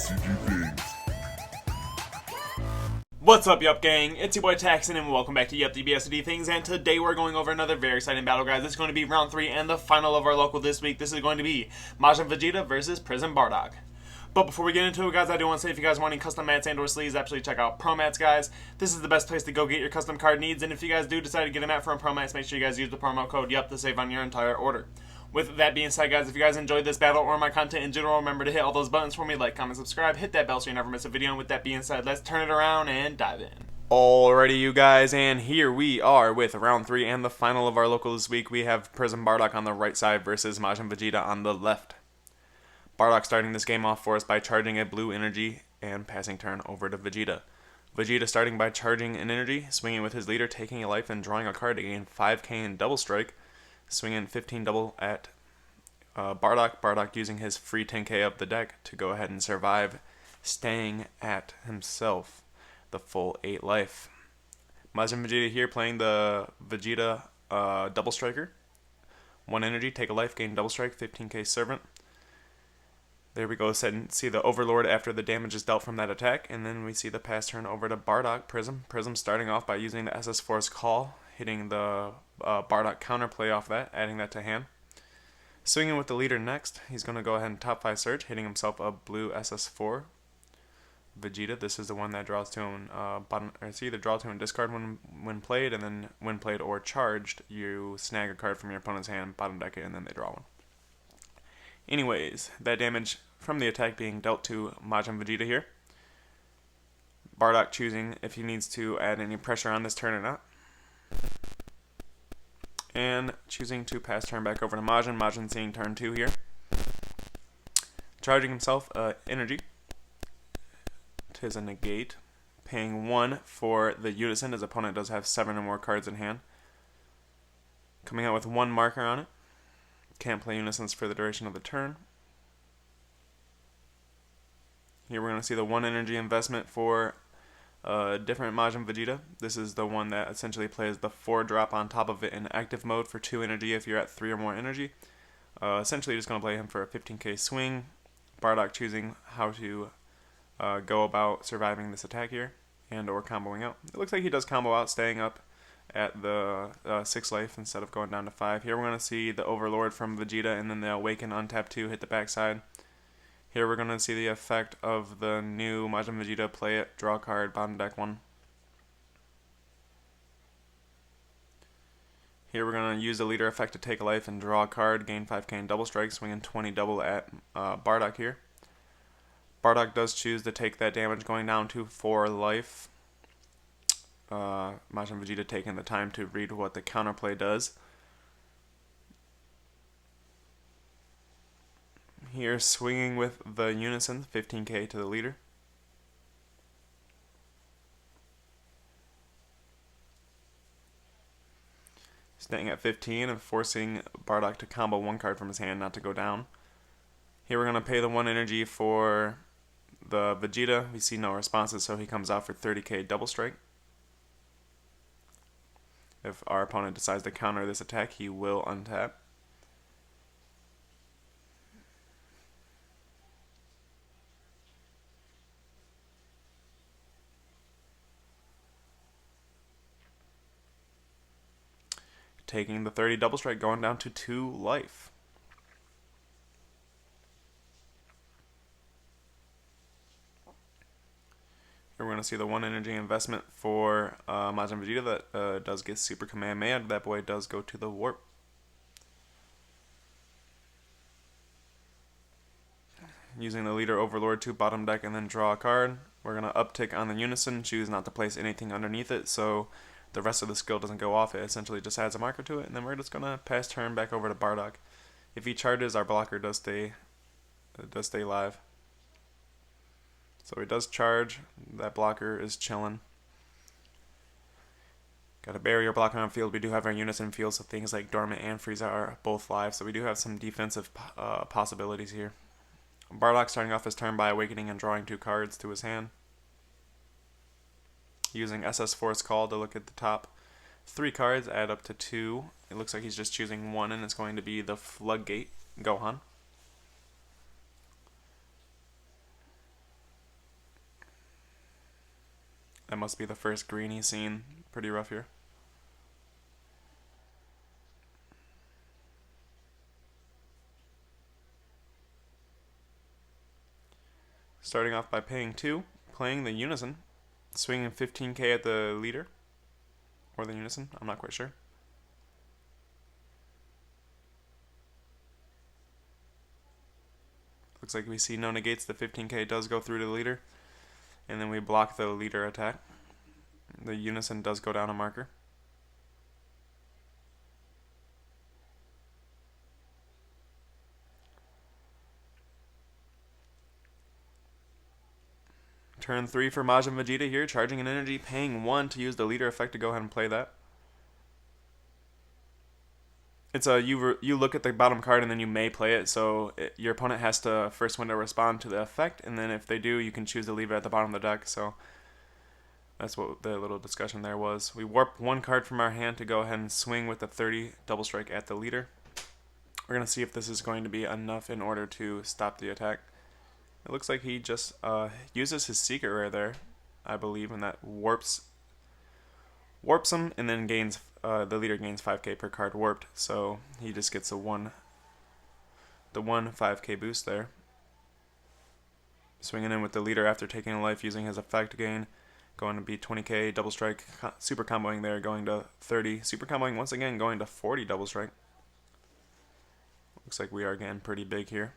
DBSCG things. What's up, Yuhp gang? It's your boy Taxon, and welcome back to Yuhp DBSCG things. And today we're going over another very exciting battle, guys. This is going to be round 3 and the final of our local this week. This is going to be Majin Vegeta versus Prism Bardock. But before we get into it, guys, I do want to say if you guys want any custom mats and or sleeves, actually check out Promats, guys. This is the best place to go get your custom card needs. And if you guys do decide to get a mat from Promats, make sure you guys use the promo code Yuhp to save on your entire order. With that being said, guys, if you guys enjoyed this battle or my content in general, remember to hit all those buttons for me, like, comment, subscribe, hit that bell so you never miss a video. And with that being said, let's turn it around and dive in. Alrighty, you guys, and here we are with round 3 and the final of our local this week. We have Prism Bardock on the right side versus Majin Vegeta on the left. Bardock starting this game off for us by charging a blue energy and passing turn over to Vegeta. Vegeta starting by charging an energy, swinging with his leader, taking a life, and drawing a card to gain 5k in double strike. Swinging 15 double at Bardock. Bardock using his free 10k of the deck to go ahead and survive, staying at himself the full 8 life. Majin Vegeta here playing the Vegeta double striker. 1 energy, take a life, gain double strike, 15k servant. There we go, see the Overlord after the damage is dealt from that attack, and then we see the pass turn over to Bardock. Prism starting off by using the SS Force call, hitting the Bardock counterplay off that, adding that to hand. Swinging with the leader next, he's going to go ahead and top 5 search, hitting himself a blue SS4. Vegeta, this is the one that draws to him it's either draw to and discard when played, and then when played or charged, you snag a card from your opponent's hand, bottom deck it, and then they draw one. Anyways, that damage from the attack being dealt to Majin Vegeta here. Bardock choosing if he needs to add any pressure on this turn or not. And choosing to pass turn back over to Majin. Majin seeing turn 2 here. Charging himself energy. Tis a negate. Paying 1 for the unison. His opponent does have 7 or more cards in hand. Coming out with 1 marker on it. Can't play unisons for the duration of the turn. Here we're going to see the 1 energy investment for different Majin Vegeta. This is the one that essentially plays the 4 drop on top of it in active mode for 2 energy if you're at 3 or more energy. Essentially just going to play him for a 15k swing. Bardock choosing how to go about surviving this attack here and or comboing out. It looks like he does combo out, staying up at the 6 life instead of going down to 5. Here we're going to see the Overlord from Vegeta, and then the Awaken on tap 2 hit the backside. Here we're going to see the effect of the new Majin Vegeta, play it, draw a card, bottom deck 1. Here we're going to use the leader effect to take a life and draw a card, gain 5k in double strike, swinging 20 double at Bardock here. Bardock does choose to take that damage, going down to 4 life. Majin Vegeta taking the time to read what the counterplay does. Here swinging with the unison, 15k to the leader. Staying at 15 and forcing Bardock to combo 1 card from his hand, not to go down. Here we're going to pay the 1 energy for the Vegeta. We see no responses, so he comes out for 30k double strike. If our opponent decides to counter this attack, he will untap. Taking the 30 double strike, going down to 2 life. Here we're going to see the 1 energy investment for Majin Vegeta that does get Super Kamehameha. That boy does go to the warp. Using the leader Overlord to bottom deck and then draw a card. We're going to uptick on the unison, choose not to place anything underneath it, so the rest of the skill doesn't go off. It essentially just adds a marker to it, and then we're just going to pass turn back over to Bardock. If he charges, our blocker does stay live. So he does charge. That blocker is chilling. Got a barrier blocker on field. We do have our unison field, so things like Dormant and Frieza are both live, so we do have some defensive possibilities here. Bardock starting off his turn by awakening and drawing 2 cards to his hand. Using SS Force Call to look at the top 3 cards, add up to 2. It looks like he's just choosing 1, and it's going to be the Floodgate Gohan. That must be the first green he's seen. Pretty rough here. Starting off by paying 2, playing the Unison, swinging 15k at the leader, or the Unison, I'm not quite sure. Looks like we see no negates, the 15k does go through to the leader, and then we block the leader attack. The Unison does go down a marker. Turn 3 for Majin Vegeta here, charging an energy, paying 1 to use the leader effect to go ahead and play that. It's a you look at the bottom card and then you may play it, so your opponent has to first window respond to the effect, and then if they do, you can choose to leave it at the bottom of the deck. So that's what the little discussion there was. We warp 1 card from our hand to go ahead and swing with the 30 double strike at the leader. We're going to see if this is going to be enough in order to stop the attack. It looks like he just uses his secret rare there, I believe, and that warps him, and then gains the leader gains 5k per card warped, so he just gets the one 5k boost there. Swinging in with the leader after taking a life using his effect gain, going to be 20k double strike, super comboing there, going to 30, super comboing once again, going to 40 double strike. Looks like we are getting pretty big here.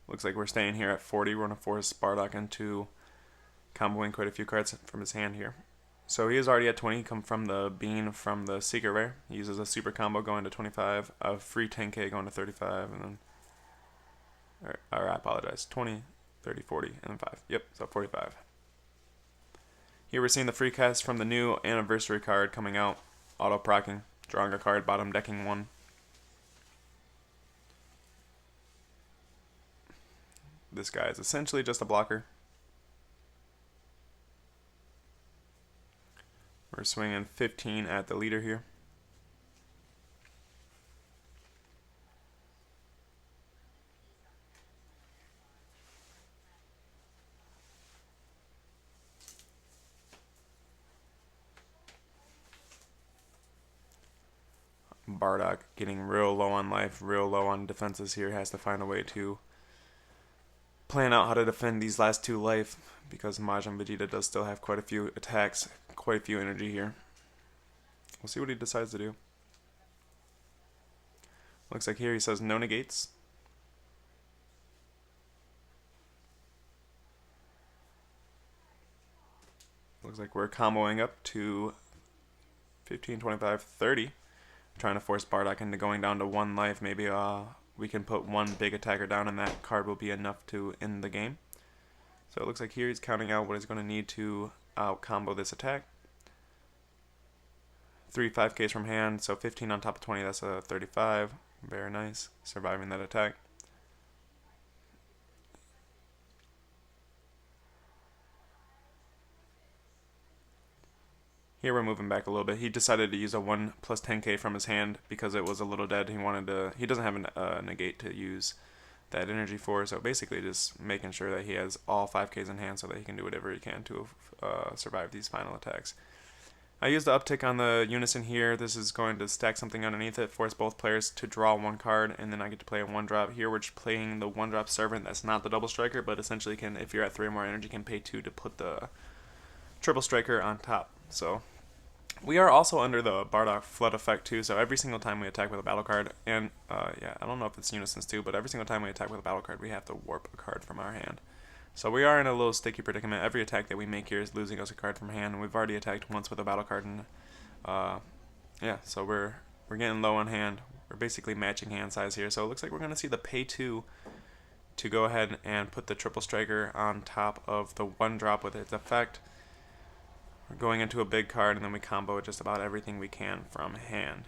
Looks like we're staying here at 40. We're going to force Bardock into comboing quite a few cards from his hand here. So he is already at 20, come from the bean from the secret rare. He uses a super combo going to 25, a free 10k going to 35, and then, or I apologize, 20, 30, 40, and then 5. Yep, so 45. Here we're seeing the free cast from the new anniversary card coming out, auto-procking, drawing a card, bottom decking 1. This guy is essentially just a blocker. We're swinging 15 at the leader here. Bardock getting real low on life, real low on defenses here, has to find a way to plan out how to defend these last 2 life, because Majin Vegeta does still have quite a few attacks, quite a few energy here. We'll see what he decides to do. Looks like here he says no negates. Looks like we're comboing up to 15, 25, 30. Trying to force Bardock into going down to 1 life. Maybe we can put 1 big attacker down and that card will be enough to end the game. So it looks like here he's counting out what he's going to need to out combo this attack. 3 5Ks from hand, so 15 on top of 20, that's a 35. Very nice, surviving that attack. Here we're moving back a little bit. He decided to use a 1 plus 10k from his hand because it was a little dead. He wanted to. He doesn't have a negate to use that energy for, so basically just making sure that he has all 5ks in hand so that he can do whatever he can to survive these final attacks. I used the uptick on the Unison here. This is going to stack something underneath it, force both players to draw 1 card, and then I get to play a 1-drop. Here we're just playing the 1-drop Servant. That's not the double striker, but essentially can, if you're at 3 or more energy, can pay 2 to put the triple striker on top. So we are also under the Bardock flood effect too, so every single time we attack with a battle card, and yeah, I don't know if it's Unisons too, but every single time we attack with a battle card, we have to warp a card from our hand. So we are in a little sticky predicament. Every attack that we make here is losing us a card from hand, and we've already attacked once with a battle card, and yeah, so we're getting low on hand. We're basically matching hand size here, so it looks like we're going to see the pay 2 to go ahead and put the triple striker on top of the 1-drop with its effect. We're going into a big card, and then we combo just about everything we can from hand.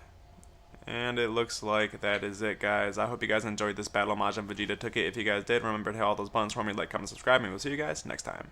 And it looks like that is it, guys. I hope you guys enjoyed this battle. Majin Vegeta took it. If you guys did, remember to hit all those buttons for me, like, comment, subscribe, and we'll see you guys next time.